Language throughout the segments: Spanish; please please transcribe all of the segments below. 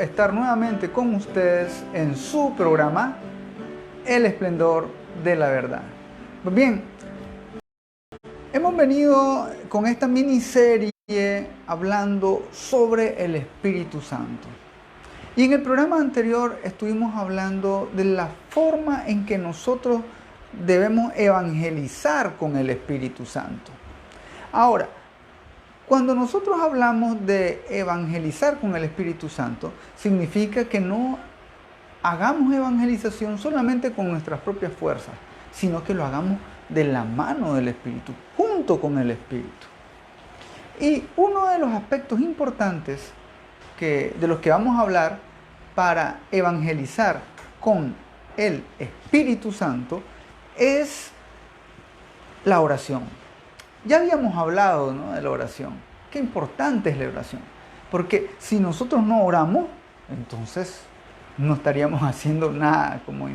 estar nuevamente con ustedes en su programa El Esplendor de la Verdad. Pues bien, hemos venido con esta miniserie hablando sobre el Espíritu Santo. Y en el programa anterior estuvimos hablando de la forma en que nosotros debemos evangelizar con el Espíritu Santo. Ahora, cuando nosotros hablamos de evangelizar con el Espíritu Santo, significa que no hagamos evangelización solamente con nuestras propias fuerzas, sino que lo hagamos de la mano del Espíritu, junto con el Espíritu. Y uno de los aspectos importantes de los que vamos a hablar para evangelizar con el Espíritu Santo es la oración. Ya habíamos hablado, ¿no?, de la oración. Qué importante es la oración. Porque si nosotros no oramos, entonces no estaríamos haciendo nada, como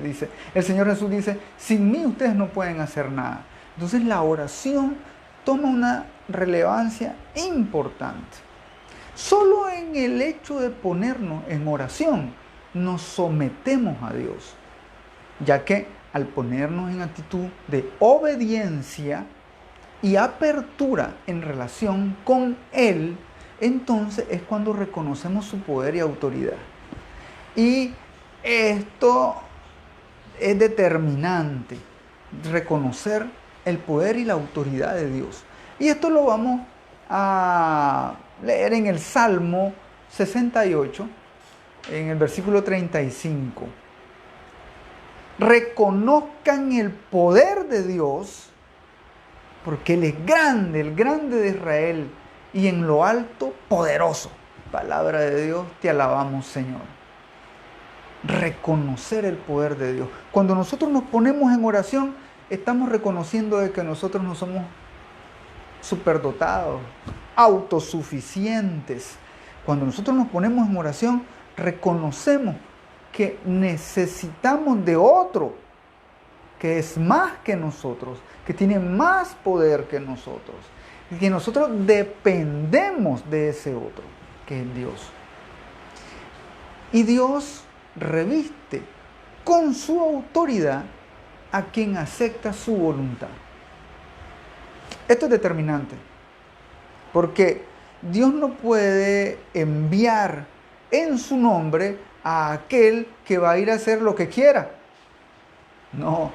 dice. El Señor Jesús dice, sin mí ustedes no pueden hacer nada. Entonces la oración toma una relevancia importante. Solo en el hecho de ponernos en oración, nos sometemos a Dios, ya que al ponernos en actitud de obediencia y apertura en relación con Él, entonces es cuando reconocemos su poder y autoridad. Y esto es determinante, reconocer el poder y la autoridad de Dios. Y esto lo vamos a leer en el Salmo 68, en el versículo 35. Reconozcan el poder de Dios, porque Él es grande, el grande de Israel, y en lo alto poderoso. Palabra de Dios, te alabamos, Señor. Reconocer el poder de Dios. Cuando nosotros nos ponemos en oración, estamos reconociendo de que nosotros no somos superdotados, autosuficientes. Cuando nosotros nos ponemos en oración, reconocemos que necesitamos de otro que es más que nosotros, que tiene más poder que nosotros, y que nosotros dependemos de ese otro, que es Dios. Y Dios reviste con su autoridad a quien acepta su voluntad. Esto es determinante, porque Dios no puede enviar en su nombre a aquel que va a ir a hacer lo que quiera. No,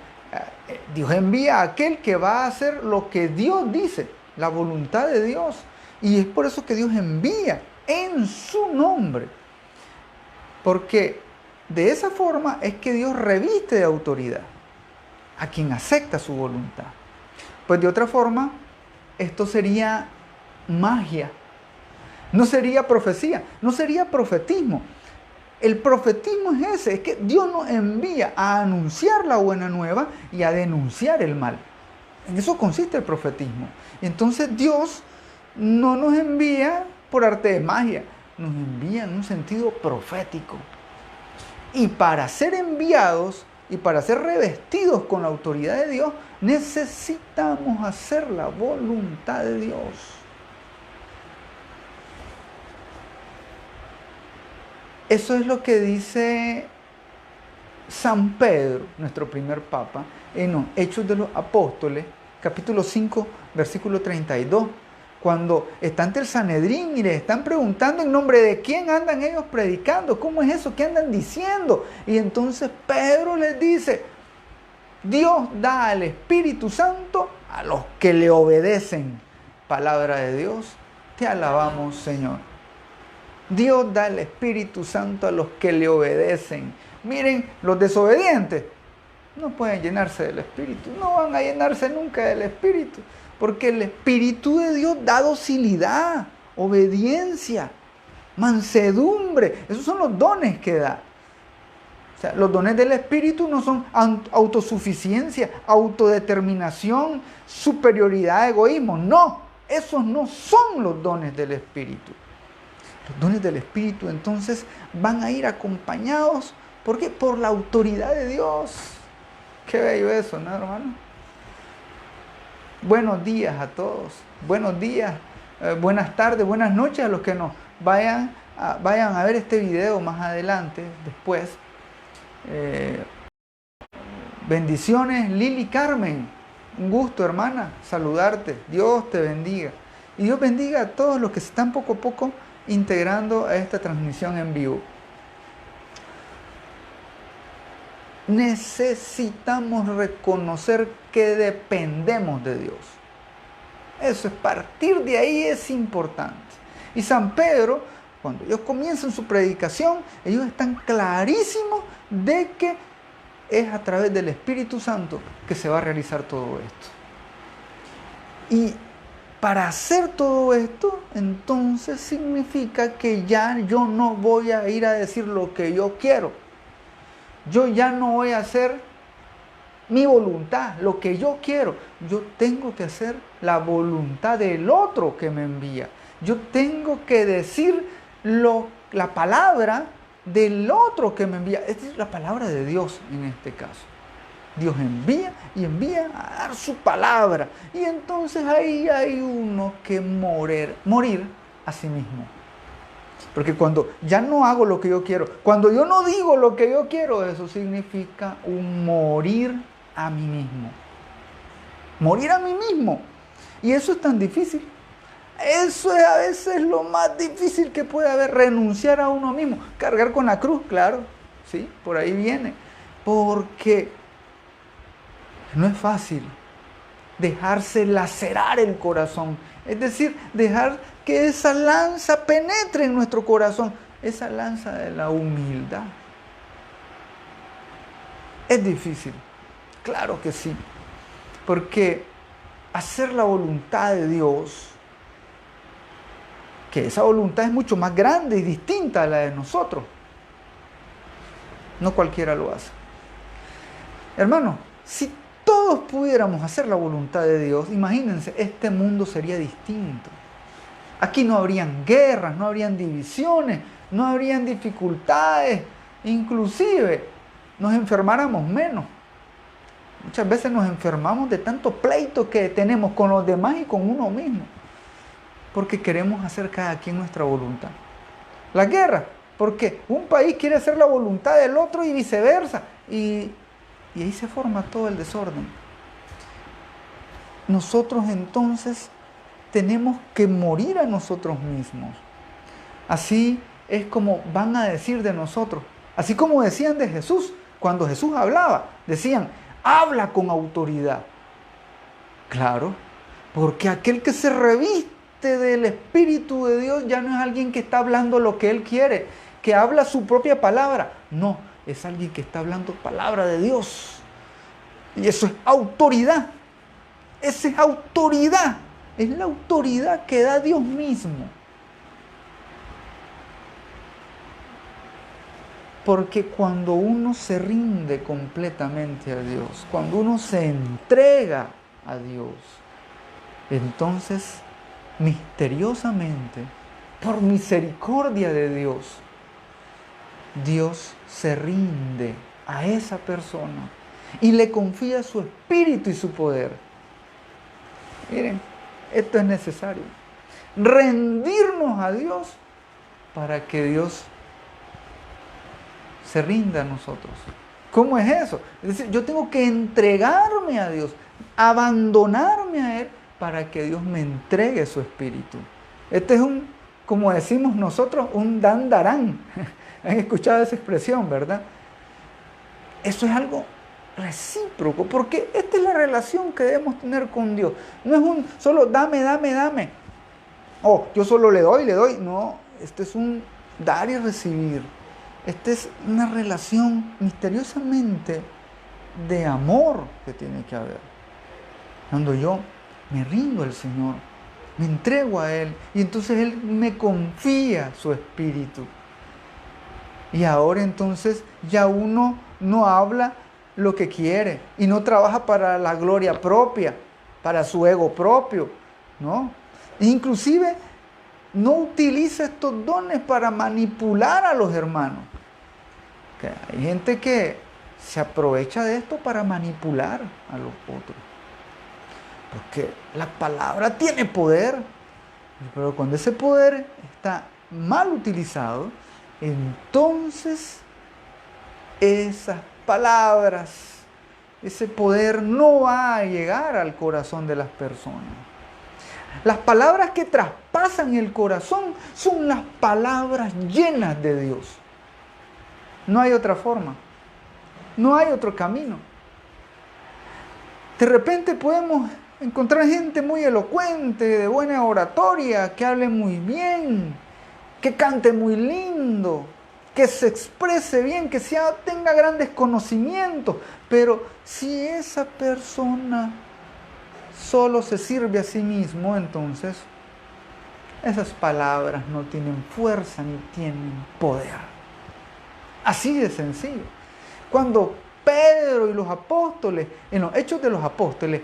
Dios envía a aquel que va a hacer lo que Dios dice, la voluntad de Dios. Y es por eso que Dios envía en su nombre. Porque de esa forma es que Dios reviste de autoridad a quien acepta su voluntad. Pues de otra forma, esto sería magia. No sería profecía, no sería profetismo. El profetismo es ese, es que Dios nos envía a anunciar la buena nueva y a denunciar el mal. En eso consiste el profetismo. Entonces Dios no nos envía por arte de magia, nos envía en un sentido profético. Y para ser enviados y para ser revestidos con la autoridad de Dios, necesitamos hacer la voluntad de Dios. Eso es lo que dice San Pedro, nuestro primer papa, en los Hechos de los Apóstoles, capítulo 5, versículo 32, cuando está ante el Sanedrín y les están preguntando en nombre de quién andan ellos predicando, cómo es eso, qué andan diciendo. Y entonces Pedro les dice, Dios da al Espíritu Santo a los que le obedecen. Palabra de Dios, te alabamos, Señor. Dios da el Espíritu Santo a los que le obedecen. Miren, los desobedientes no pueden llenarse del Espíritu, no van a llenarse nunca del Espíritu, porque el Espíritu de Dios da docilidad, obediencia, mansedumbre. Esos son los dones que da. O sea, los dones del Espíritu no son autosuficiencia, autodeterminación, superioridad, egoísmo. No, esos no son los dones del Espíritu. Los dones del Espíritu entonces van a ir acompañados, ¿por qué? Por la autoridad de Dios. Qué bello eso, ¿no, hermano? Buenos días a todos, buenos días, buenas tardes, buenas noches a los que nos vayan vayan a ver este video más adelante, después. Bendiciones, Lili Carmen. Un gusto, hermana, saludarte. Dios te bendiga. Y Dios bendiga a todos los que se están poco a poco integrando a esta transmisión en vivo. Necesitamos reconocer que dependemos de Dios. Eso es, partir de ahí es importante. Y San Pedro, cuando ellos comienzan su predicación, ellos están clarísimos de que es a través del Espíritu Santo que se va a realizar todo esto. Y para hacer todo esto, entonces significa que ya yo no voy a ir a decir lo que yo quiero. Yo ya no voy a hacer mi voluntad, lo que yo quiero. Yo tengo que hacer la voluntad del otro que me envía. Yo tengo que decir la palabra del otro que me envía. Esta es la palabra de Dios en este caso. Dios envía y envía a dar su palabra. Y entonces ahí hay uno que morir a sí mismo. Porque cuando ya no hago lo que yo quiero, cuando yo no digo lo que yo quiero, eso significa un morir a mí mismo. Morir a mí mismo. Y eso es tan difícil. Eso es a veces lo más difícil que puede haber, renunciar a uno mismo. Cargar con la cruz, claro, sí, por ahí viene. Porque no es fácil dejarse lacerar el corazón. Es decir, dejar que esa lanza penetre en nuestro corazón. Esa lanza de la humildad. Es difícil, claro que sí. Porque hacer la voluntad de Dios, que esa voluntad es mucho más grande y distinta a la de nosotros. No cualquiera lo hace. Hermano, si todos pudiéramos hacer la voluntad de Dios, imagínense, este mundo sería distinto. Aquí no habrían guerras, no habrían divisiones, no habrían dificultades, inclusive nos enfermáramos menos. Muchas veces nos enfermamos de tanto pleito que tenemos con los demás y con uno mismo, porque queremos hacer cada quien nuestra voluntad. La guerra, porque un país quiere hacer la voluntad del otro y viceversa, y ahí se forma todo el desorden. Nosotros entonces tenemos que morir a nosotros mismos. Así es como van a decir de nosotros. Así como decían de Jesús, cuando Jesús hablaba, decían, habla con autoridad. Claro, porque aquel que se reviste del Espíritu de Dios ya no es alguien que está hablando lo que él quiere, que habla su propia palabra. No, es alguien que está hablando palabra de Dios. Y eso es autoridad. Esa es autoridad. Es la autoridad que da Dios mismo. Porque cuando uno se rinde completamente a Dios, cuando uno se entrega a Dios, entonces misteriosamente, por misericordia de Dios, Dios se rinde a esa persona y le confía su espíritu y su poder. Miren, esto es necesario. Rendirnos a Dios para que Dios se rinda a nosotros. ¿Cómo es eso? Es decir, yo tengo que entregarme a Dios, abandonarme a Él para que Dios me entregue su espíritu. Este es como decimos nosotros, un dan darán. Han escuchado esa expresión, ¿verdad? Eso es algo recíproco, porque esta es la relación que debemos tener con Dios. No es un solo dame, dame, dame. Oh, yo solo le doy. No, este es un dar y recibir. Esta es una relación misteriosamente de amor que tiene que haber. Cuando yo me rindo al Señor, me entrego a Él, y entonces Él me confía su espíritu. Y ahora entonces ya uno no habla lo que quiere y no trabaja para la gloria propia, para su ego propio, ¿no? Inclusive no utiliza estos dones para manipular a los hermanos. Que hay gente que se aprovecha de esto para manipular a los otros. Porque la palabra tiene poder, pero cuando ese poder está mal utilizado, entonces esas palabras, ese poder no va a llegar al corazón de las personas. Las palabras que traspasan el corazón son las palabras llenas de Dios. No hay otra forma. No hay otro camino. De repente podemos encontrar gente muy elocuente, de buena oratoria, que hable muy bien, que cante muy lindo, que se exprese bien, que tenga grandes conocimientos. Pero si esa persona solo se sirve a sí mismo, entonces esas palabras no tienen fuerza ni tienen poder. Así de sencillo. Cuando Pedro y los apóstoles, en los Hechos de los Apóstoles,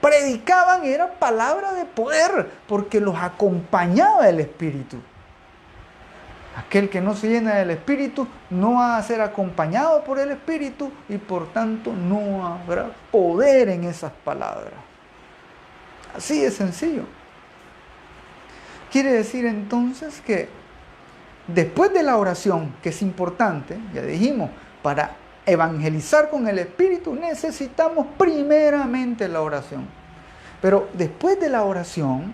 predicaban, era palabra de poder, porque los acompañaba el Espíritu. Aquel que no se llena del Espíritu no va a ser acompañado por el Espíritu y por tanto no habrá poder en esas palabras. Así de sencillo. Quiere decir entonces que después de la oración, que es importante, ya dijimos, para evangelizar con el Espíritu necesitamos primeramente la oración. Pero después de la oración,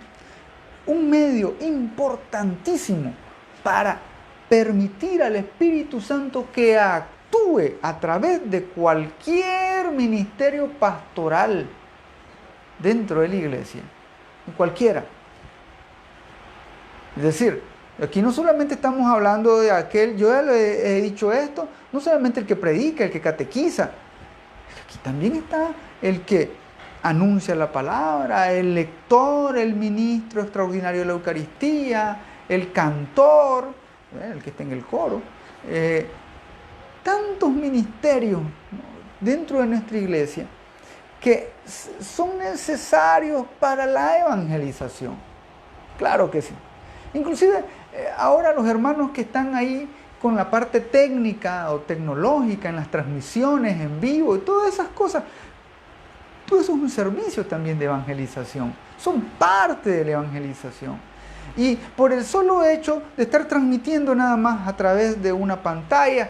un medio importantísimo para permitir al Espíritu Santo que actúe a través de cualquier ministerio pastoral dentro de la iglesia, cualquiera. Es decir, aquí no solamente estamos hablando de aquel, yo ya le he dicho esto, no solamente el que predica, el que catequiza, aquí también está el que anuncia la palabra, el lector, el ministro extraordinario de la Eucaristía, el cantor, el que está en el coro, tantos ministerios, ¿no?, dentro de nuestra iglesia que son necesarios para la evangelización. Claro que sí. Inclusive ahora los hermanos que están ahí con la parte técnica o tecnológica en las transmisiones en vivo y todas esas cosas, todo eso es un servicio también de evangelización, son parte de la evangelización. Y por el solo hecho de estar transmitiendo nada más a través de una pantalla,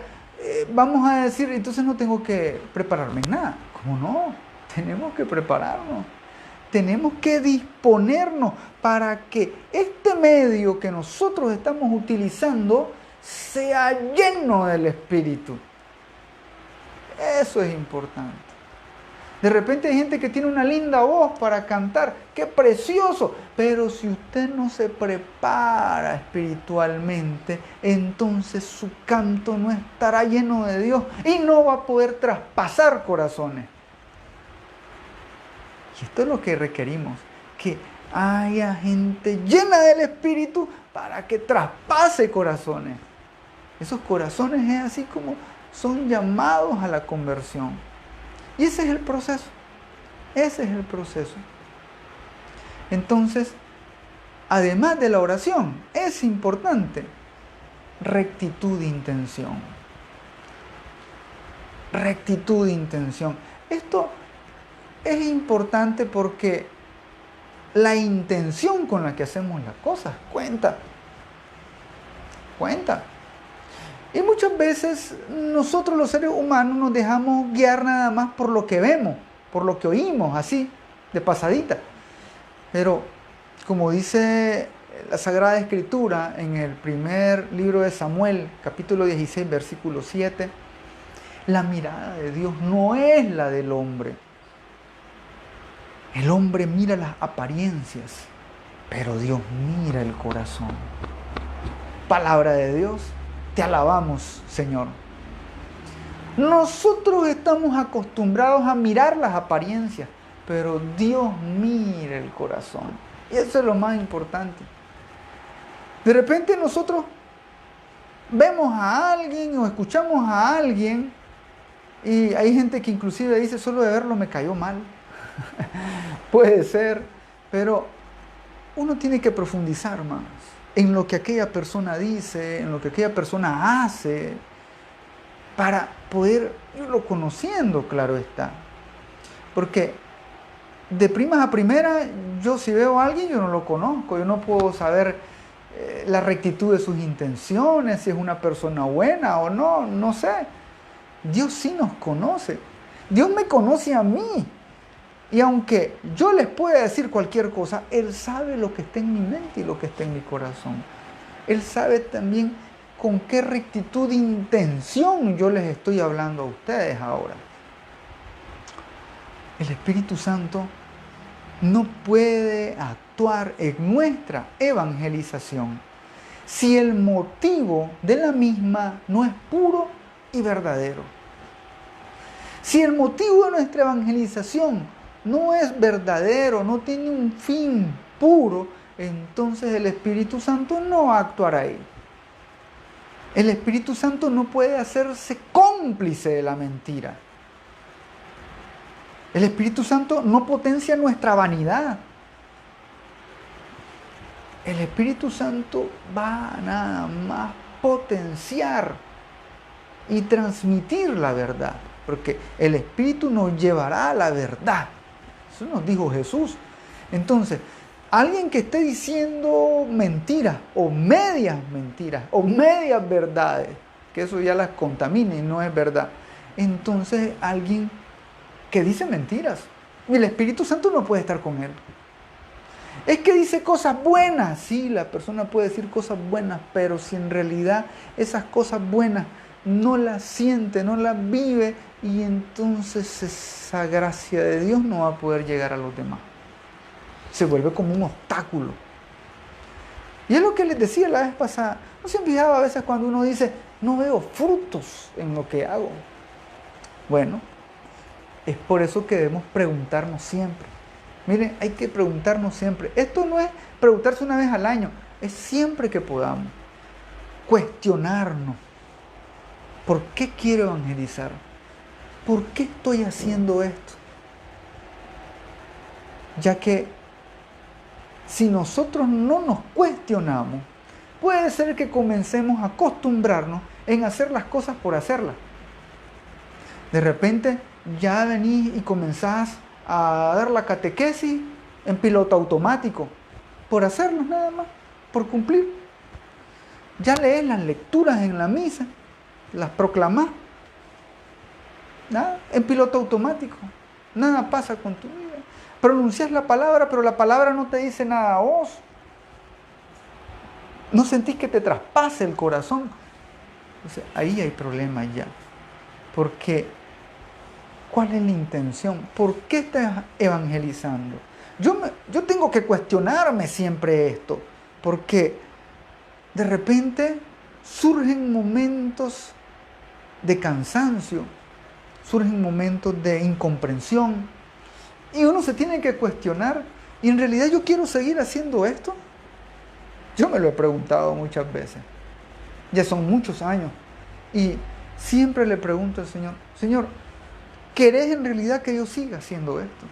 vamos a decir, entonces no tengo que prepararme en nada. ¿Cómo no? Tenemos que prepararnos. Tenemos que disponernos para que este medio que nosotros estamos utilizando sea lleno del Espíritu. Eso es importante. De repente hay gente que tiene una linda voz para cantar, ¡qué precioso! Pero si usted no se prepara espiritualmente, entonces su canto no estará lleno de Dios y no va a poder traspasar corazones. Y esto es lo que requerimos, que haya gente llena del Espíritu para que traspase corazones. Esos corazones es así como son llamados a la conversión. Y ese es el proceso. Ese es el proceso. Entonces, además de la oración, es importante rectitud de intención. Rectitud de intención. Esto es importante porque la intención con la que hacemos las cosas cuenta. Cuenta. Y muchas veces nosotros los seres humanos nos dejamos guiar nada más por lo que vemos, por lo que oímos, así, de pasadita. Pero, como dice la Sagrada Escritura en el primer libro de Samuel, capítulo 16, versículo 7, la mirada de Dios no es la del hombre. El hombre mira las apariencias, pero Dios mira el corazón. Palabra de Dios. Te alabamos, Señor. Nosotros estamos acostumbrados a mirar las apariencias, pero Dios mira el corazón. Y eso es lo más importante. De repente nosotros vemos a alguien o escuchamos a alguien y hay gente que inclusive dice, solo de verlo me cayó mal. Puede ser, pero uno tiene que profundizar más en lo que aquella persona dice, en lo que aquella persona hace, para poder irlo conociendo, claro está. Porque de primas a primeras, yo si veo a alguien, yo no lo conozco, yo no puedo saber la rectitud de sus intenciones, si es una persona buena o no, no sé. Dios sí nos conoce. Dios me conoce a mí. Y aunque yo les pueda decir cualquier cosa, Él sabe lo que está en mi mente y lo que está en mi corazón. Él sabe también con qué rectitud de intención yo les estoy hablando a ustedes ahora. El Espíritu Santo no puede actuar en nuestra evangelización si el motivo de la misma no es puro y verdadero. Si el motivo de nuestra evangelización no es verdadero, no tiene un fin puro, entonces el Espíritu Santo no actuará ahí. El Espíritu Santo no puede hacerse cómplice de la mentira. El Espíritu Santo no potencia nuestra vanidad. El Espíritu Santo va nada más potenciar y transmitir la verdad, porque el Espíritu nos llevará a la verdad. Eso nos dijo Jesús. Entonces, alguien que esté diciendo mentiras o medias verdades, que eso ya las contamina y no es verdad. Entonces, alguien que dice mentiras, y el Espíritu Santo no puede estar con él. Es que dice cosas buenas, sí, la persona puede decir cosas buenas, pero si en realidad esas cosas buenas no las siente, no las vive, y entonces esa gracia de Dios no va a poder llegar a los demás. Se vuelve como un obstáculo. Y es lo que les decía la vez pasada. ¿No se han fijado a veces cuando uno dice, no veo frutos en lo que hago? Bueno, es por eso que debemos preguntarnos siempre. Miren, hay que preguntarnos siempre. Esto no es preguntarse una vez al año, es siempre que podamos. Cuestionarnos. ¿Por qué quiero evangelizar? ¿Por qué estoy haciendo esto? Ya que si nosotros no nos cuestionamos, puede ser que comencemos a acostumbrarnos en hacer las cosas por hacerlas. De repente ya venís y comenzás a dar la catequesis en piloto automático, por hacerlo nada más, por cumplir. Ya lees las lecturas en la misa, las proclamás, nada, en piloto automático, nada pasa con tu vida. Pronuncias la palabra, pero la palabra no te dice nada a vos. No sentís que te traspase el corazón. Entonces, ahí hay problema ya. Porque, ¿cuál es la intención? ¿Por qué estás evangelizando? Yo tengo que cuestionarme siempre esto. Porque de repente surgen momentos de cansancio, surgen momentos de incomprensión. Y uno se tiene que cuestionar, ¿y en realidad yo quiero seguir haciendo esto? Yo me lo he preguntado muchas veces. Ya son muchos años. Y siempre le pregunto al Señor, Señor, ¿querés en realidad que yo siga haciendo esto?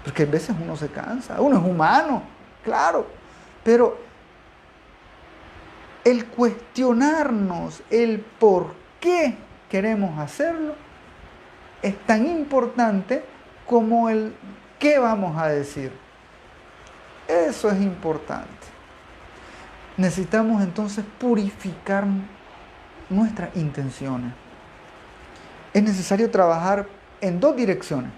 Porque a veces uno se cansa, uno es humano, claro. Pero el cuestionarnos el por qué queremos hacerlo es tan importante como el qué vamos a decir. Eso es importante. Necesitamos entonces purificar nuestras intenciones. Es necesario trabajar en dos direcciones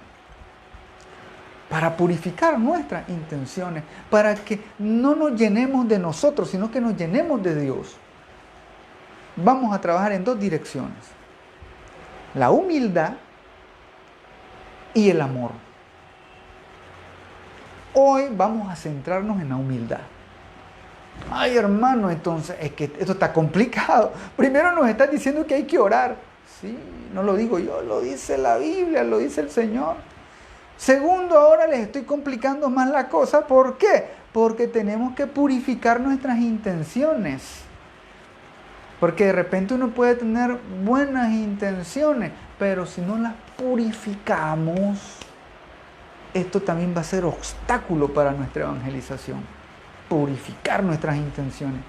para purificar nuestras intenciones, para que no nos llenemos de nosotros, sino que nos llenemos de Dios. Vamos a trabajar en dos direcciones: la humildad y el amor. Hoy vamos a centrarnos en la humildad. Ay, hermano, entonces es que esto está complicado. Primero nos estás diciendo que hay que orar. Sí, no lo digo yo, lo dice la Biblia, lo dice el Señor. Segundo, ahora les estoy complicando más la cosa. ¿Por qué? Porque tenemos que purificar nuestras intenciones. Porque de repente uno puede tener buenas intenciones, pero si no las purificamos, esto también va a ser obstáculo para nuestra evangelización. Purificar nuestras intenciones.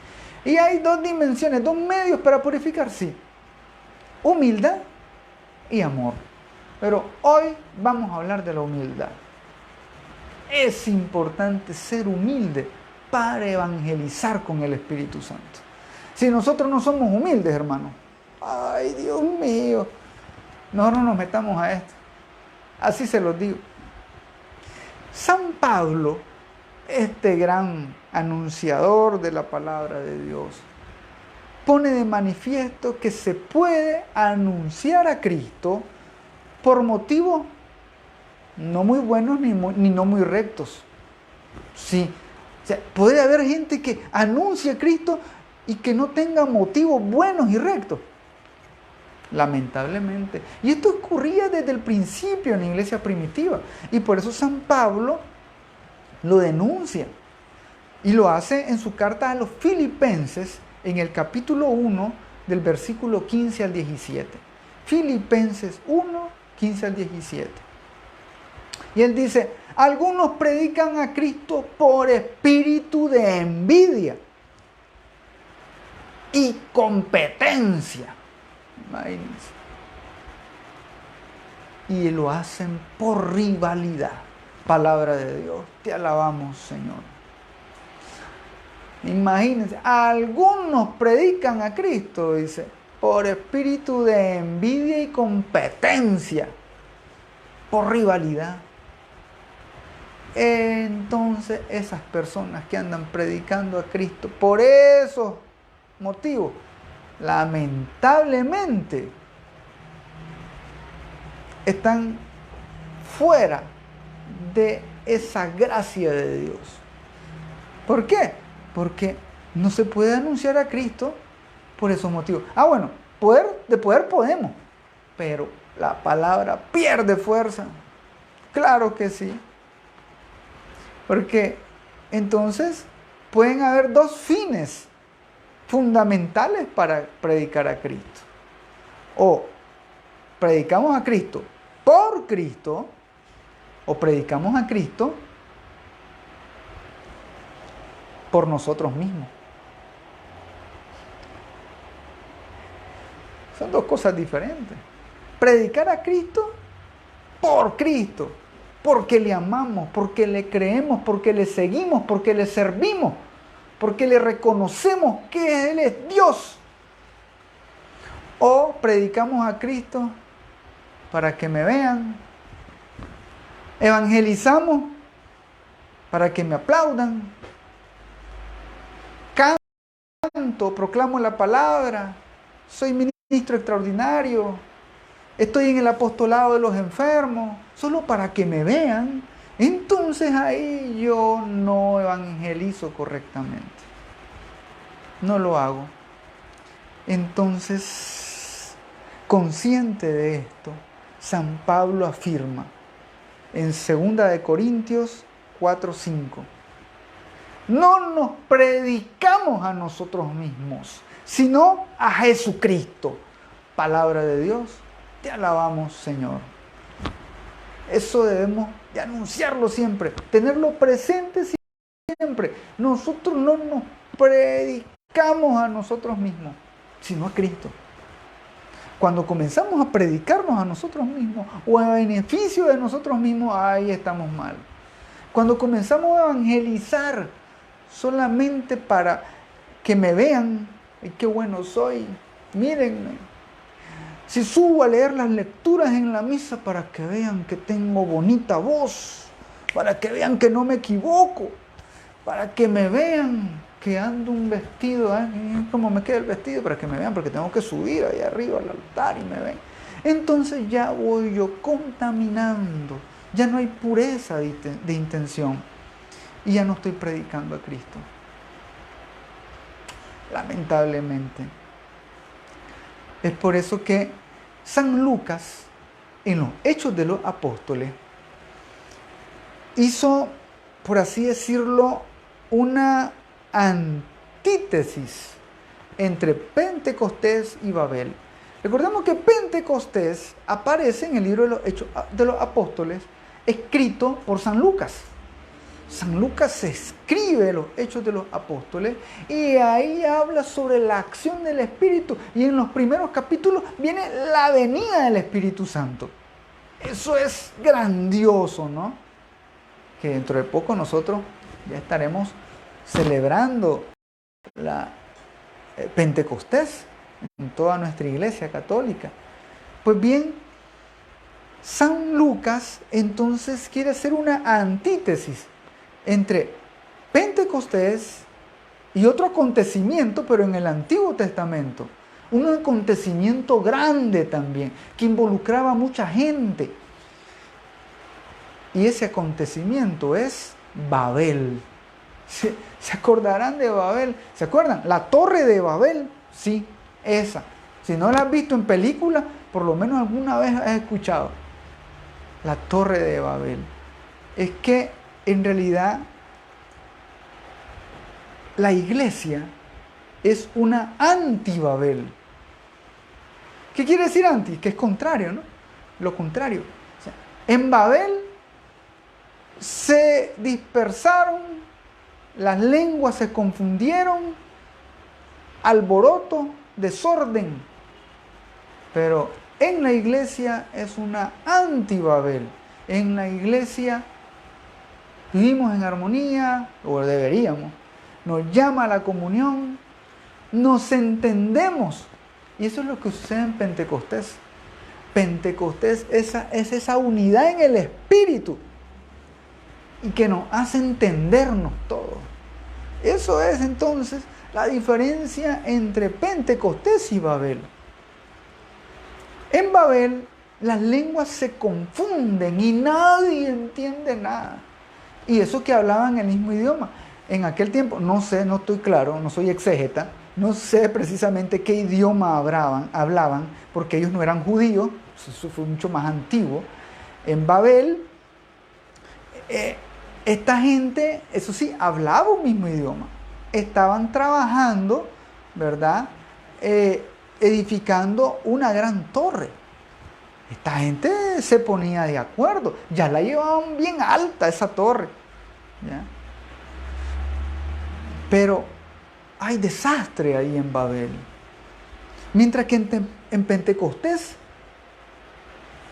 Y hay dos dimensiones, dos medios para purificar, sí. Humildad y amor. Pero hoy vamos a hablar de la humildad. Es importante ser humilde para evangelizar con el Espíritu Santo. Si nosotros no somos humildes, hermanos, ay, Dios mío, nosotros no nos metamos a esto. Así se los digo. San Pablo, este gran anunciador de la palabra de Dios, pone de manifiesto que se puede anunciar a Cristo por motivos no muy buenos ni no muy rectos. Sí, o sea, puede haber gente que anuncie a Cristo y que no tenga motivos buenos y rectos. Lamentablemente. Y esto ocurría desde el principio en la iglesia primitiva. Y por eso San Pablo lo denuncia. Y lo hace en su carta a los Filipenses, en el capítulo 1, del versículo 15 al 17. Filipenses 1, 15 al 17. Y él dice, algunos predican a Cristo por espíritu de envidia y competencia. Imagínense. Y lo hacen por rivalidad. Palabra de Dios, te alabamos, Señor. Imagínense, algunos predican a Cristo, dice, por espíritu de envidia y competencia, por rivalidad. Entonces, esas personas que andan predicando a Cristo por esos motivos, lamentablemente, están fuera de esa gracia de Dios. ¿Por qué? Porque no se puede anunciar a Cristo por esos motivos. Bueno, de poder podemos, pero la palabra pierde fuerza. Claro que sí. Porque entonces pueden haber dos fines fundamentales para predicar a Cristo. O predicamos a Cristo por Cristo, o predicamos a Cristo por nosotros mismos. Son dos cosas diferentes. Predicar a Cristo por Cristo, porque le amamos, porque le creemos, porque le seguimos, porque le servimos, porque le reconocemos que Él es Dios. O predicamos a Cristo para que me vean. Evangelizamos para que me aplaudan. Canto, proclamo la palabra. Soy ministro extraordinario. Estoy en el apostolado de los enfermos. Solo para que me vean. Entonces ahí yo no evangelizo correctamente. No lo hago. Entonces, consciente de esto, San Pablo afirma en 2 Corintios 4:5. No nos predicamos a nosotros mismos, sino a Jesucristo. Palabra de Dios, te alabamos, Señor. Eso debemos de anunciarlo siempre, tenerlo presente siempre. Nosotros no nos predicamos a nosotros mismos, sino a Cristo. Cuando comenzamos a predicarnos a nosotros mismos o a beneficio de nosotros mismos, ahí estamos mal. Cuando comenzamos a evangelizar solamente para que me vean, y qué bueno soy, mírenme. Si subo a leer las lecturas en la misa para que vean que tengo bonita voz, para que vean que no me equivoco, para que me vean que ando un vestido, cómo me queda el vestido, para que me vean, porque tengo que subir ahí arriba al altar y me ven. Entonces ya voy yo contaminando, ya no hay pureza de intención y ya no estoy predicando a Cristo. Lamentablemente. Es por eso que San Lucas, en los Hechos de los Apóstoles, hizo, por así decirlo, una antítesis entre Pentecostés y Babel. Recordemos que Pentecostés aparece en el libro de los Hechos de los Apóstoles, escrito por San Lucas. San Lucas escribe los Hechos de los Apóstoles y ahí habla sobre la acción del Espíritu. Y en los primeros capítulos viene la venida del Espíritu Santo. Eso es grandioso, ¿no? Que dentro de poco nosotros ya estaremos celebrando la Pentecostés en toda nuestra iglesia católica. Pues bien, San Lucas entonces quiere hacer una antítesis entre Pentecostés y otro acontecimiento, pero en el Antiguo Testamento. Un acontecimiento grande también, que involucraba a mucha gente. Y ese acontecimiento es Babel. ¿Se acordarán de Babel? ¿Se acuerdan? La Torre de Babel, sí, esa. Si no la has visto en película, por lo menos alguna vez has escuchado. La Torre de Babel. Es que en realidad la iglesia es una anti-Babel. ¿Qué quiere decir anti? Que es contrario, ¿no? Lo contrario. O sea, en Babel se dispersaron, las lenguas se confundieron, alboroto, desorden. Pero en la iglesia es una anti-Babel. En la iglesia vivimos en armonía, o deberíamos. Nos llama a la comunión, nos entendemos. Y eso es lo que sucede en Pentecostés. Pentecostés es esa unidad en el Espíritu y que nos hace entendernos todos. Eso es entonces la diferencia entre Pentecostés y Babel. En Babel las lenguas se confunden y nadie entiende nada. Y eso que hablaban el mismo idioma. En aquel tiempo, no sé, no estoy claro, no soy exégeta, no sé precisamente qué idioma hablaban, porque ellos no eran judíos, eso fue mucho más antiguo. En Babel, esta gente, eso sí, hablaba un mismo idioma. Estaban trabajando, ¿verdad? Edificando una gran torre. Esta gente se ponía de acuerdo, ya la llevaban bien alta esa torre, ¿ya? Pero hay desastre ahí en Babel. Mientras que en Pentecostés,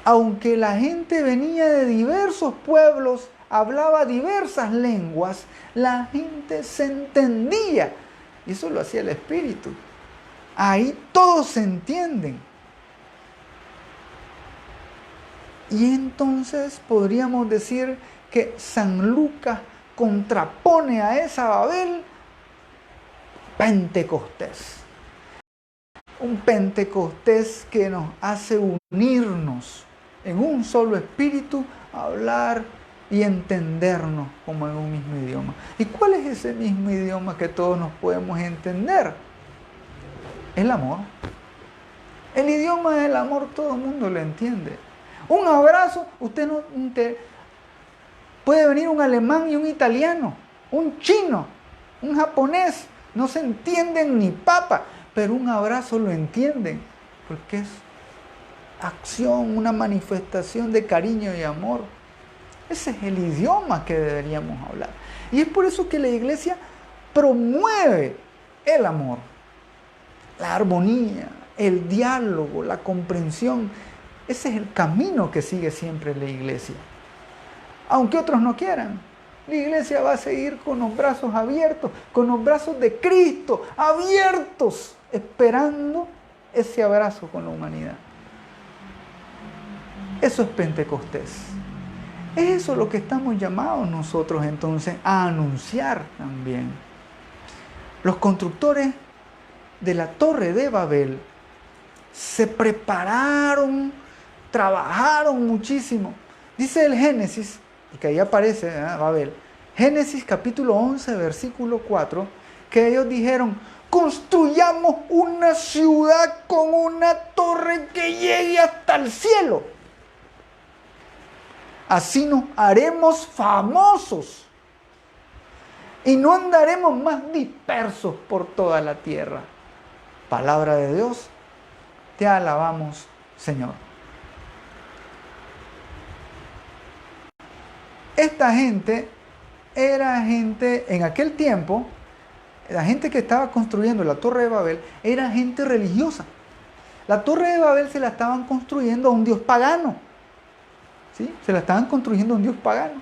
aunque la gente venía de diversos pueblos, hablaba diversas lenguas, la gente se entendía. Y eso lo hacía el Espíritu. Ahí todos se entienden. Y entonces podríamos decir que San Lucas contrapone a esa Babel Pentecostés. Un Pentecostés que nos hace unirnos en un solo espíritu, hablar y entendernos como en un mismo idioma. ¿Y cuál es ese mismo idioma que todos nos podemos entender? El amor. El idioma del amor todo el mundo lo entiende. Un abrazo, puede venir un alemán y un italiano, un chino, un japonés, no se entienden ni papa, pero un abrazo lo entienden, porque es acción, una manifestación de cariño y amor. Ese es el idioma que deberíamos hablar. Y es por eso que la iglesia promueve el amor, la armonía, el diálogo, la comprensión. Ese es el camino que sigue siempre la iglesia. Aunque otros no quieran, la iglesia va a seguir con los brazos abiertos, con los brazos de Cristo abiertos, esperando ese abrazo con la humanidad. Eso es Pentecostés. Es eso lo que estamos llamados nosotros entonces a anunciar también. Los constructores de la Torre de Babel se prepararon, trabajaron muchísimo. Dice el Génesis, y que ahí aparece Babel, Génesis capítulo 11, versículo 4, que ellos dijeron: construyamos una ciudad con una torre que llegue hasta el cielo. Así nos haremos famosos y no andaremos más dispersos por toda la tierra. Palabra de Dios, te alabamos, Señor. Esta gente era gente, en aquel tiempo, la gente que estaba construyendo la Torre de Babel era gente religiosa. La Torre de Babel se la estaban construyendo a un dios pagano. ¿Sí? Se la estaban construyendo a un dios pagano.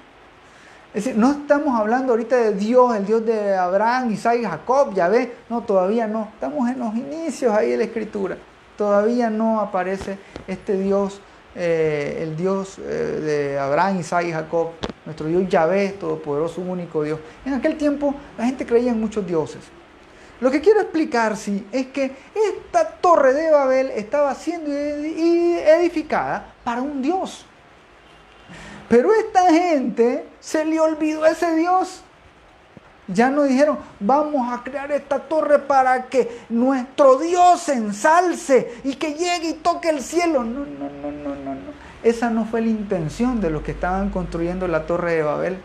Es decir, no estamos hablando ahorita de Dios, el Dios de Abraham, Isaac y Jacob, Yahvé. No, todavía no. Estamos en los inicios ahí de la Escritura. Todavía no aparece este Dios, el Dios de Abraham, Isaac y Jacob. Nuestro Dios Yahvé, todopoderoso, único Dios. En aquel tiempo la gente creía en muchos dioses. Lo que quiero explicar, sí, es que esta torre de Babel estaba siendo edificada para un Dios. Pero esta gente se le olvidó ese Dios. Ya no dijeron, vamos a crear esta torre para que nuestro Dios se ensalce y que llegue y toque el cielo. No. Esa no fue la intención de los que estaban construyendo la torre de Babel.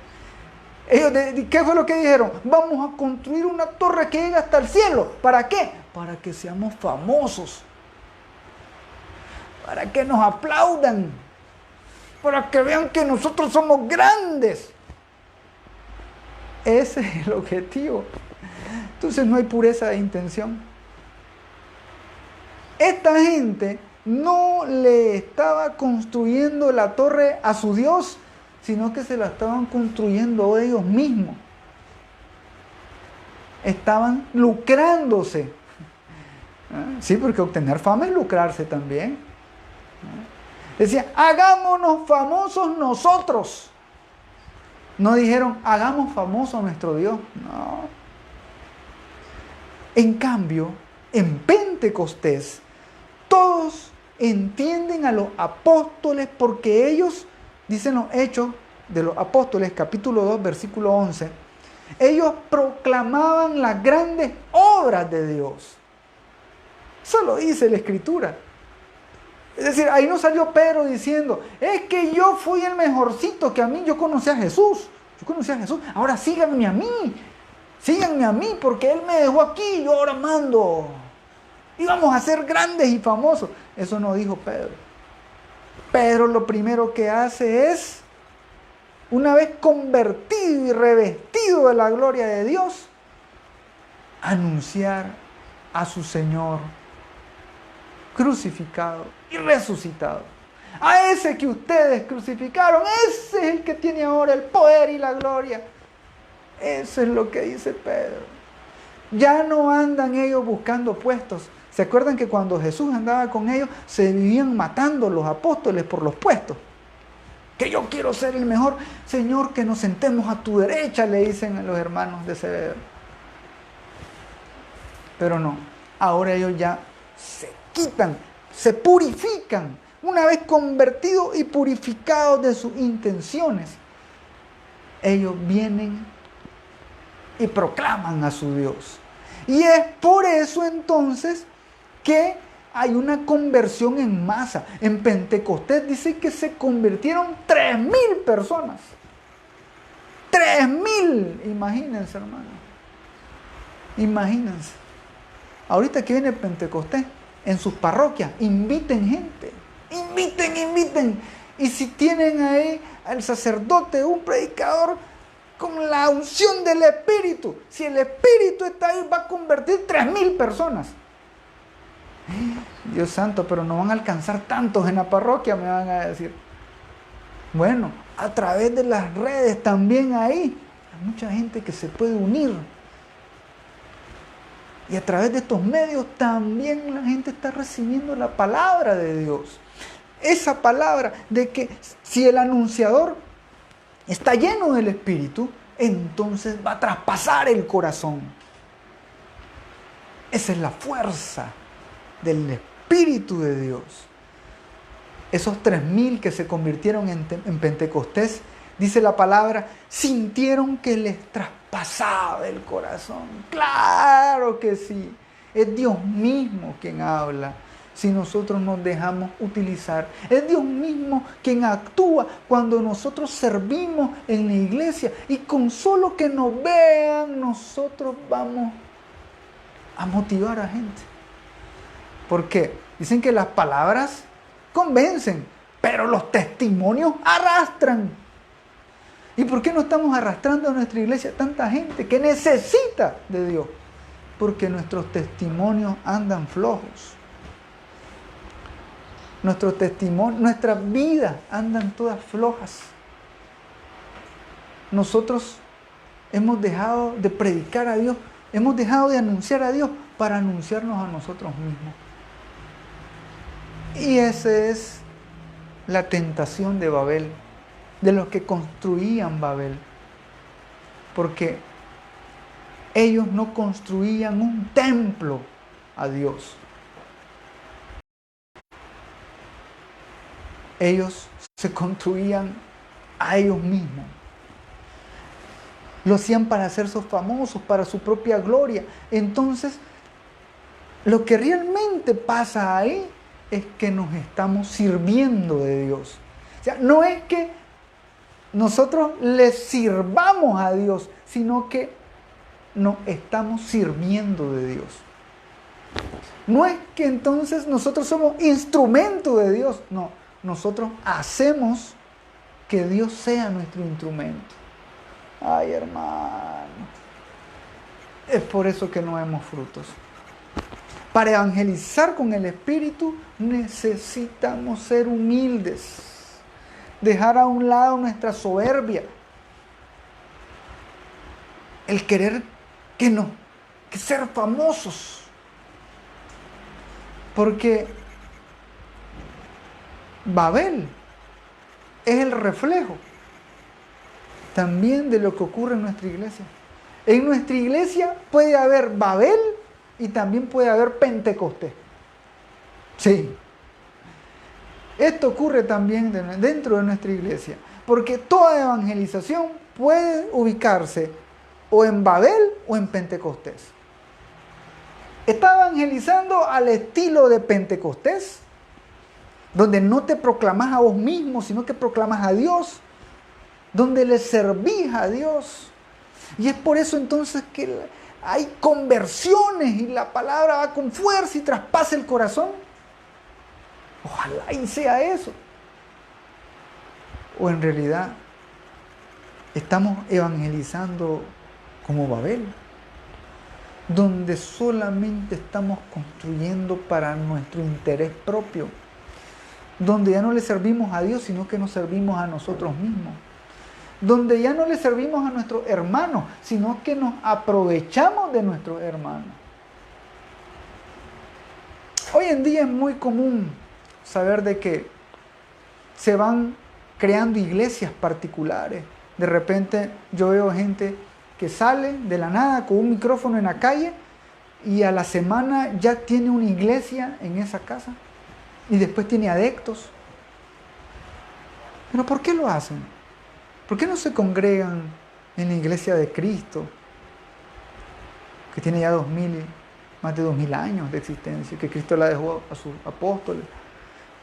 Ellos, ¿qué fue lo que dijeron? Vamos a construir una torre que llegue hasta el cielo. ¿Para qué? Para que seamos famosos. Para que nos aplaudan. Para que vean que nosotros somos grandes. Ese es el objetivo. Entonces no hay pureza de intención. Esta gente no le estaba construyendo la torre a su Dios, sino que se la estaban construyendo ellos mismos. Estaban lucrándose. Sí, porque obtener fama es lucrarse también. Decía, hagámonos famosos nosotros. No dijeron, hagamos famoso a nuestro Dios. No. En cambio, en Pentecostés, todos entienden a los apóstoles porque ellos, dicen los Hechos de los Apóstoles, capítulo 2, versículo 11, ellos proclamaban las grandes obras de Dios. Eso lo dice la Escritura. Es decir, ahí no salió Pedro diciendo, es que yo fui el mejorcito, que a mí yo conocí a Jesús. Yo conocí a Jesús, ahora síganme a mí, porque Él me dejó aquí y yo ahora mando. Y vamos a ser grandes y famosos. Eso no dijo Pedro. Pedro lo primero que hace es, una vez convertido y revestido de la gloria de Dios, anunciar a su Señor crucificado y resucitado. A ese que ustedes crucificaron, ese es el que tiene ahora el poder y la gloria. Eso es lo que dice Pedro. Ya no andan ellos buscando puestos. ¿Se acuerdan que cuando Jesús andaba con ellos, se vivían matando los apóstoles por los puestos? Que yo quiero ser el mejor. Señor, que nos sentemos a tu derecha, le dicen a los hermanos de Zebedeo. Pero no, ahora ellos ya se quitan, se purifican. Una vez convertidos y purificados de sus intenciones, ellos vienen y proclaman a su Dios. Y es por eso entonces que hay una conversión en masa. En Pentecostés dice que se convirtieron 3,000 personas. 3,000, imagínense, hermano. Imagínense. Ahorita que viene Pentecostés, en sus parroquias, inviten gente. Inviten. Y si tienen ahí al sacerdote, un predicador con la unción del Espíritu, si el Espíritu está ahí, va a convertir 3,000 personas. Dios santo, pero no van a alcanzar tantos en la parroquia, me van a decir. Bueno, a través de las redes también ahí hay mucha gente que se puede unir. Y a través de estos medios también la gente está recibiendo la palabra de Dios. Esa palabra de que si el anunciador está lleno del Espíritu, entonces va a traspasar el corazón. Esa es la fuerza del Espíritu de Dios. Esos 3,000 que se convirtieron en Pentecostés, dice la palabra, sintieron que les traspasaba el corazón. Claro que sí. Es Dios mismo quien habla si nosotros nos dejamos utilizar. Es Dios mismo quien actúa cuando nosotros servimos en la iglesia. Y con solo que nos vean, nosotros vamos a motivar a gente. ¿Por qué? Dicen que las palabras convencen, pero los testimonios arrastran. ¿Y por qué no estamos arrastrando a nuestra iglesia tanta gente que necesita de Dios? Porque nuestros testimonios andan flojos. Nuestros testimonios, nuestras vidas andan todas flojas. nosotros hemos dejado de predicar a Dios, hemos dejado de anunciar a Dios para anunciarnos a nosotros mismos. Y esa es la tentación de Babel, de los que construían Babel. Porque ellos no construían un templo a Dios. Ellos se construían a ellos mismos. Lo hacían para hacerse famosos, para su propia gloria. Entonces, lo que realmente pasa ahí es que nos estamos sirviendo de Dios. O sea, no es que nosotros le sirvamos a Dios, sino que nos estamos sirviendo de Dios. No es que entonces nosotros somos instrumento de Dios, no, nosotros hacemos que Dios sea nuestro instrumento. Ay, hermano, es por eso que no vemos frutos. Para evangelizar con el Espíritu necesitamos ser humildes, dejar a un lado nuestra soberbia, el querer que ser famosos, porque Babel es el reflejo también de lo que ocurre en nuestra iglesia. En nuestra iglesia puede haber Babel y también puede haber Pentecostés. Sí. Esto ocurre también dentro de nuestra iglesia, porque toda evangelización puede ubicarse o en Babel o en Pentecostés. Está evangelizando al estilo de Pentecostés, donde no te proclamas a vos mismo, sino que proclamas a Dios, donde le servís a Dios. Y es por eso entonces que hay conversiones y la palabra va con fuerza y traspasa el corazón. Ojalá y sea eso. O en realidad estamos evangelizando como Babel, donde solamente estamos construyendo para nuestro interés propio, donde ya no le servimos a Dios, sino que nos servimos a nosotros mismos, donde ya no le servimos a nuestros hermanos, sino que nos aprovechamos de nuestros hermanos. Hoy en día es muy común saber de que se van creando iglesias particulares. De repente yo veo gente que sale de la nada con un micrófono en la calle y a la semana ya tiene una iglesia en esa casa y después tiene adeptos. ¿Pero por qué lo hacen? ¿Por qué no se congregan en la iglesia de Cristo, que tiene ya más de 2000 años de existencia, que Cristo la dejó a sus apóstoles?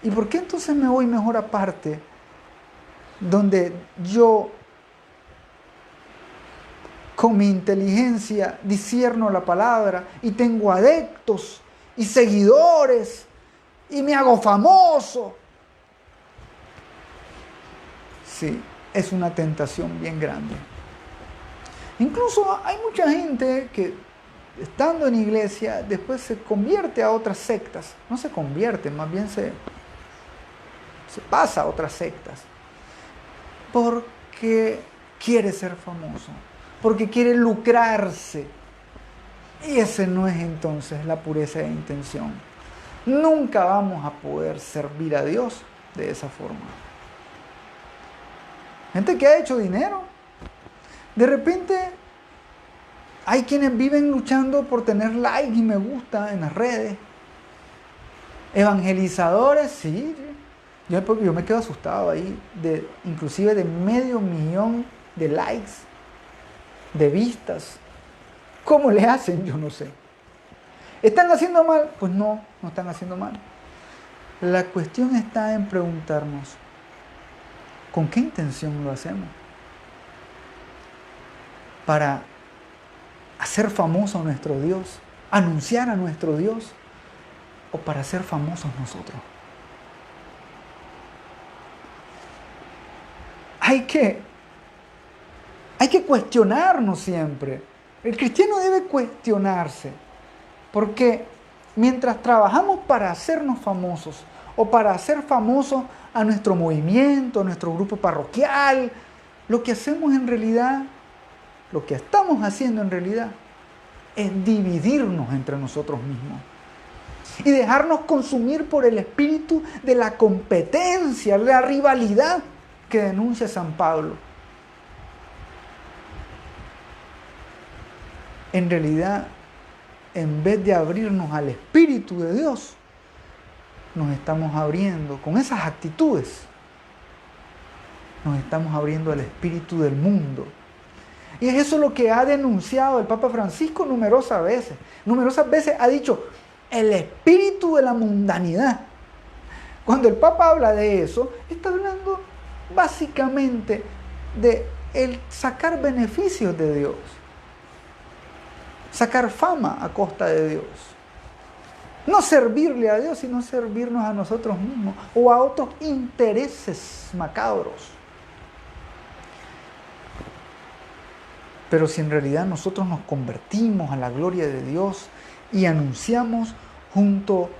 ¿Y por qué entonces me voy mejor aparte, donde yo con mi inteligencia discierno la palabra y tengo adeptos y seguidores y me hago famoso? Sí, es una tentación bien grande. Incluso hay mucha gente que, estando en iglesia, después se convierte a otras sectas. No se convierte, más bien se pasa a otras sectas. Porque quiere ser famoso, porque quiere lucrarse. Y ese no es entonces la pureza de intención. Nunca vamos a poder servir a Dios de esa forma. Gente que ha hecho dinero. De repente hay quienes viven luchando por tener like y me gusta en las redes. Evangelizadores, sí. Yo me quedo asustado ahí, inclusive de 500,000 de likes, de vistas. ¿Cómo le hacen? Yo no sé. ¿Están haciendo mal? Pues no están haciendo mal. La cuestión está en preguntarnos, ¿con qué intención lo hacemos? ¿Para hacer famoso a nuestro Dios? ¿Anunciar a nuestro Dios? ¿O para ser famosos nosotros? Hay que cuestionarnos siempre. El cristiano debe cuestionarse, porque mientras trabajamos para hacernos famosos o para hacer famosos a nuestro movimiento, a nuestro grupo parroquial, lo que hacemos en realidad, lo que estamos haciendo en realidad, es dividirnos entre nosotros mismos y dejarnos consumir por el espíritu de la competencia, la rivalidad que denuncia San Pablo. En realidad, en vez de abrirnos al Espíritu de Dios, nos estamos abriendo con esas actitudes. Nos estamos abriendo al espíritu del mundo. Y es eso lo que ha denunciado el Papa Francisco numerosas veces. Numerosas veces ha dicho el espíritu de la mundanidad. Cuando el Papa habla de eso, está hablando básicamente de el sacar beneficios de Dios. Sacar fama a costa de Dios. No servirle a Dios, sino servirnos a nosotros mismos o a otros intereses macabros. Pero si en realidad nosotros nos convertimos a la gloria de Dios y anunciamos junto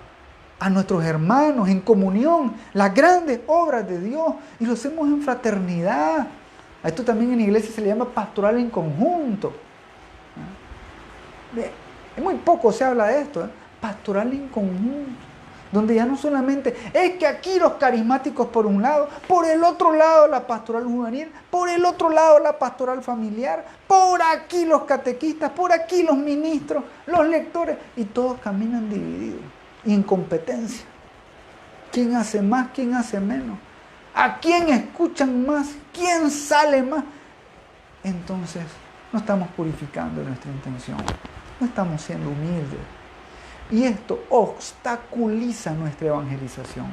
a nuestros hermanos en comunión las grandes obras de Dios y lo hacemos en fraternidad. A esto también en la iglesia se le llama pastoral en conjunto. Muy poco se habla de esto, pastoral en conjunto, donde ya no solamente es que aquí los carismáticos por un lado, por el otro lado la pastoral juvenil, por el otro lado la pastoral familiar, por aquí los catequistas, por aquí los ministros, los lectores, y todos caminan divididos y en competencia. ¿Quién hace más? ¿Quién hace menos? ¿A quién escuchan más? ¿Quién sale más? Entonces no estamos purificando nuestra intención, no estamos siendo humildes. Y esto obstaculiza nuestra evangelización.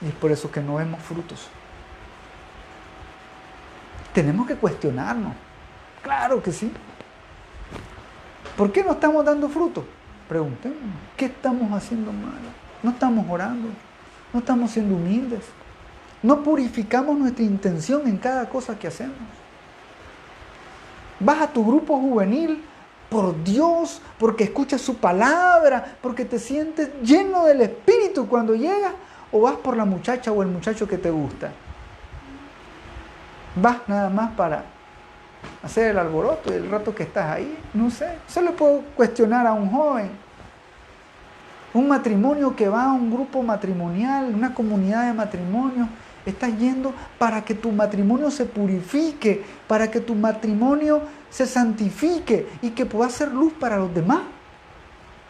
Y es por eso que no vemos frutos. Tenemos que cuestionarnos. Claro que sí. ¿Por qué no estamos dando frutos? Preguntémonos. ¿Qué estamos haciendo mal? No estamos orando. No estamos siendo humildes. No purificamos nuestra intención en cada cosa que hacemos. Vas a tu grupo juvenil por Dios, porque escuchas su palabra, porque te sientes lleno del Espíritu cuando llegas, o vas por la muchacha o el muchacho que te gusta. Vas nada más para hacer el alboroto y el rato que estás ahí, no sé. Solo puedo cuestionar a un joven, un matrimonio que va a un grupo matrimonial, una comunidad de matrimonio. Estás yendo para que tu matrimonio se purifique, para que tu matrimonio se santifique y que pueda ser luz para los demás.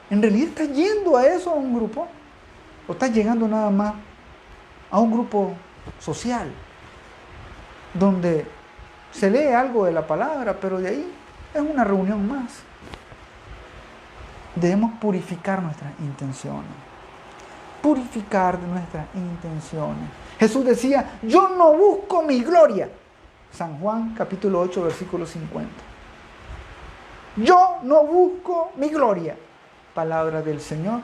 ¿En realidad estás yendo a eso, a un grupo? ¿O estás llegando nada más a un grupo social donde se lee algo de la palabra, pero de ahí es una reunión más? Debemos purificar nuestras intenciones. Purificar nuestras intenciones. Jesús decía, yo no busco mi gloria. San Juan capítulo 8, versículo 50. Yo no busco mi gloria. Palabra del Señor.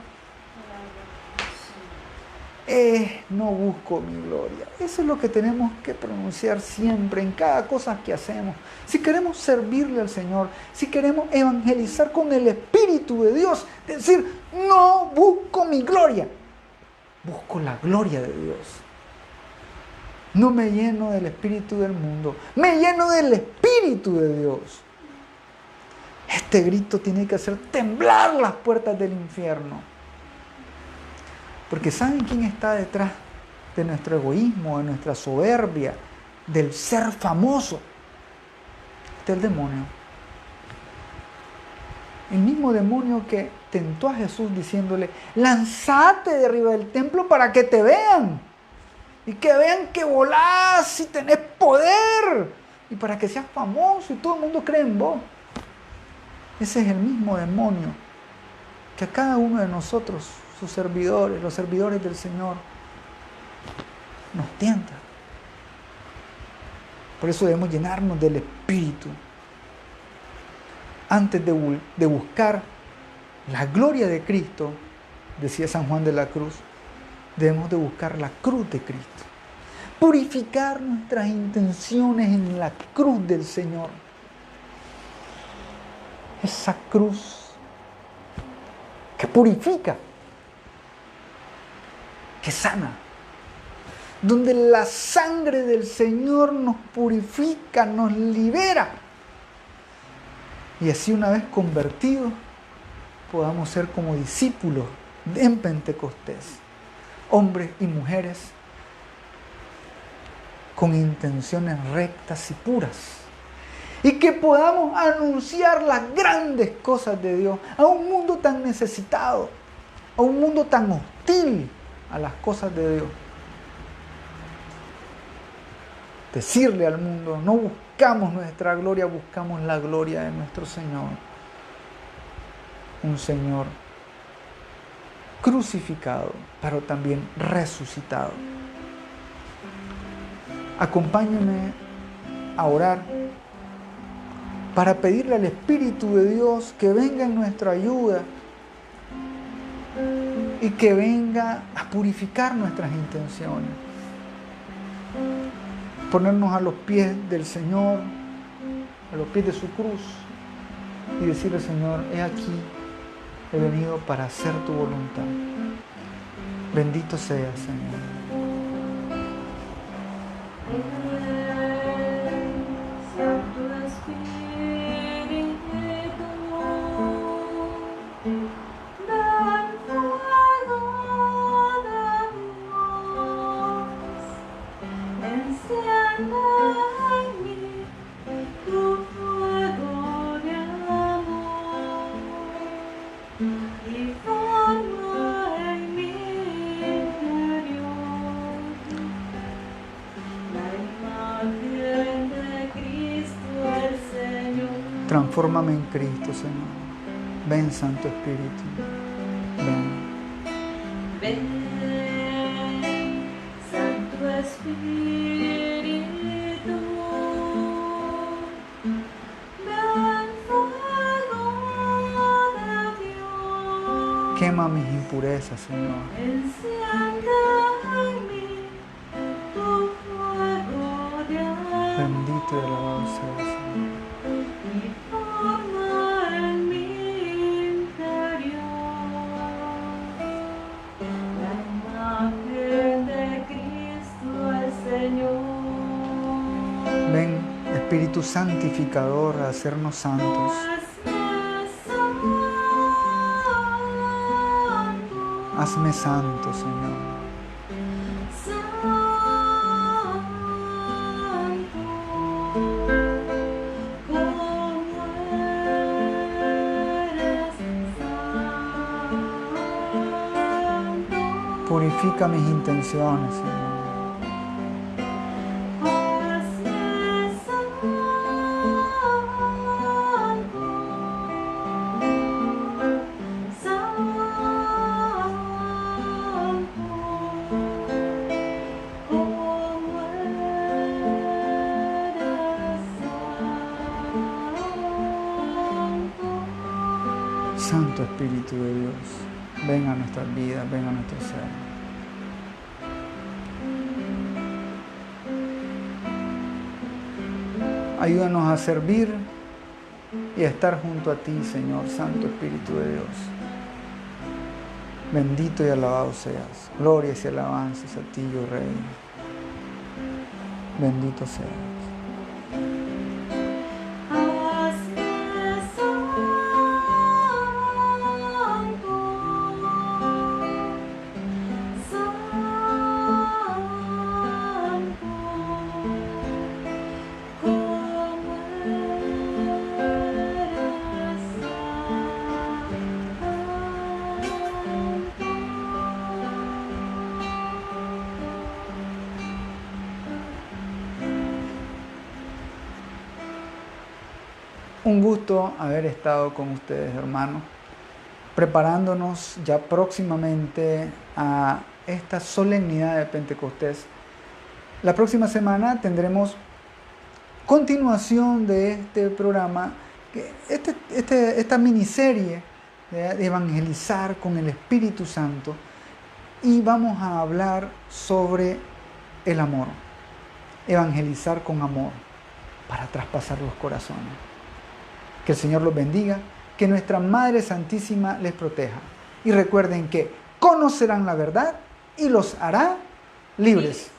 No busco mi gloria. Eso es lo que tenemos que pronunciar siempre en cada cosa que hacemos. Si queremos servirle al Señor, si queremos evangelizar con el Espíritu de Dios, decir, no busco mi gloria. Busco la gloria de Dios. No me lleno del espíritu del mundo, me lleno del Espíritu de Dios. Este grito tiene que hacer temblar las puertas del infierno. Porque ¿saben quién está detrás de nuestro egoísmo, de nuestra soberbia, del ser famoso? Este es el demonio. El mismo demonio que tentó a Jesús diciéndole, lanzate de arriba del templo para que te vean. Y que vean que volás y tenés poder. Y para que seas famoso y todo el mundo cree en vos. Ese es el mismo demonio que a cada uno de nosotros, sus servidores, los servidores del Señor, nos tienta. Por eso debemos llenarnos del Espíritu. Antes de buscar la gloria de Cristo, decía San Juan de la Cruz, debemos de buscar la cruz de Cristo. Purificar nuestras intenciones en la cruz del Señor. Esa cruz que purifica, que sana, donde la sangre del Señor nos purifica, nos libera. Y así una vez convertidos, podamos ser como discípulos en Pentecostés, hombres y mujeres con intenciones rectas y puras. Y que podamos anunciar las grandes cosas de Dios a un mundo tan necesitado, a un mundo tan hostil a las cosas de Dios. Decirle al mundo, no buscamos nuestra gloria, buscamos la gloria de nuestro Señor. Un Señor crucificado, pero también resucitado. Acompáñenme a orar para pedirle al Espíritu de Dios que venga en nuestra ayuda y que venga a purificar nuestras intenciones. Ponernos a los pies del Señor, a los pies de su cruz y decirle, Señor, he aquí, he venido para hacer tu voluntad. Bendito seas, Señor. Transfórmame en Cristo, Señor. Ven, Santo Espíritu. Ven. Ven, Santo Espíritu. Ven, fuego de Dios. Quema mis impurezas, Señor. Enciende en mí tu fuego de amor. Bendito y alabado seas, Señor. Ven, Espíritu Santificador, a hacernos santos. Hazme santo, Señor. Purifica mis intenciones, Señor. Santo Espíritu de Dios, ven a nuestras vidas, ven a nuestro ser. Ayúdanos a servir y a estar junto a ti, Señor, Santo Espíritu de Dios. Bendito y alabado seas. Glorias y alabanzas a ti, oh Rey. Bendito seas. Un gusto haber estado con ustedes, hermanos, preparándonos ya próximamente a esta solemnidad de Pentecostés. La próxima semana tendremos continuación de este programa, esta miniserie de evangelizar con el Espíritu Santo, y vamos a hablar sobre el amor, evangelizar con amor para traspasar los corazones. Que el Señor los bendiga, que nuestra Madre Santísima les proteja. Y recuerden que conocerán la verdad y los hará libres.